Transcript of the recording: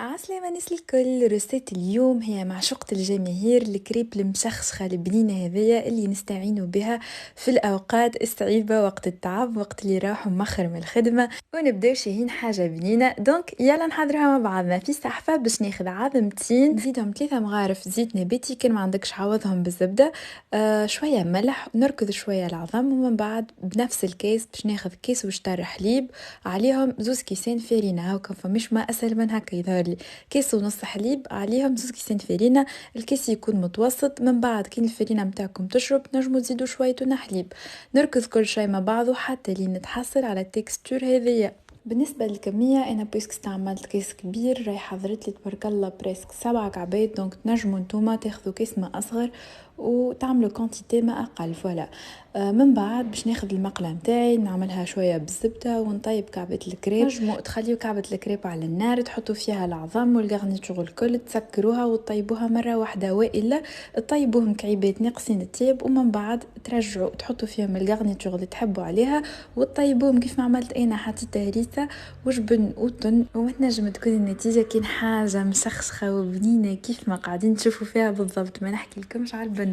عسلامة الناس الكل، روسيت اليوم هي معشوقة الجماهير الكريب المشخشخة البنينة هذيا اللي نستعينوا بها في الأوقات الصعيبة، وقت التعب، وقت اللي راحوا مخر من الخدمة ونبداو شاهين حاجة بنينة. دونك يلا نحضرها مع بعضنا في صحفة باش ناخذ عظمتين، نزيدهم 3 مغارف زيت نباتي، كان ما عندكش عوضهم بالزبدة، شوية ملح، نركض شوية العظم، ومن بعد بنفس الكيس باش ناخذ كيس وشطر حليب عليهم 2 كيسان فارينة. هاكا فمش ما اسهل من هكا، يظهر لي كيس ونص حليب عليهم 2 كيسان فرينة، الكيس يكون متوسط. من بعد كي الفرينة متاعكم تشرب تنجموا تزيدوا شوية تونه حليب، نركز كل شيء مع بعضه حتى لين نتحصل على التكستور هذيا. بالنسبة للكمية أنا بيسك استعملت كيس كبير، راي حضرت لي تبارك الله بريسك 7 كعبات، دونك تنجموا نتوما تاخذوا كيس ما أصغر وتعملوا كونتيتي ما أقل. فوالا من بعد باش ناخذ المقلة متاعي نعملها شوية بالزبدة ونطيب كعبة الكريب. نجموا تخليو كعبة الكريب على النار، تحطوا فيها العظم والغارنيتور الكل، تسكروها وتطيبوها مرة واحدة، وإلا تطيبوهم كعيبات ناقصين الطيب، ومن بعد ترجعوا تحطوا فيهم الغارنيتور اللي تحبوا عليها وتطيبوهم كيف ما عملت أنا. حطيت هريسة وجبن وطن، وتنجم تكون النتيجة كين حاجة مشخشخة وبنينة كيف ما قاعدين تشوفوا فيها بالضبط، ما نحكي لكمش على البنة.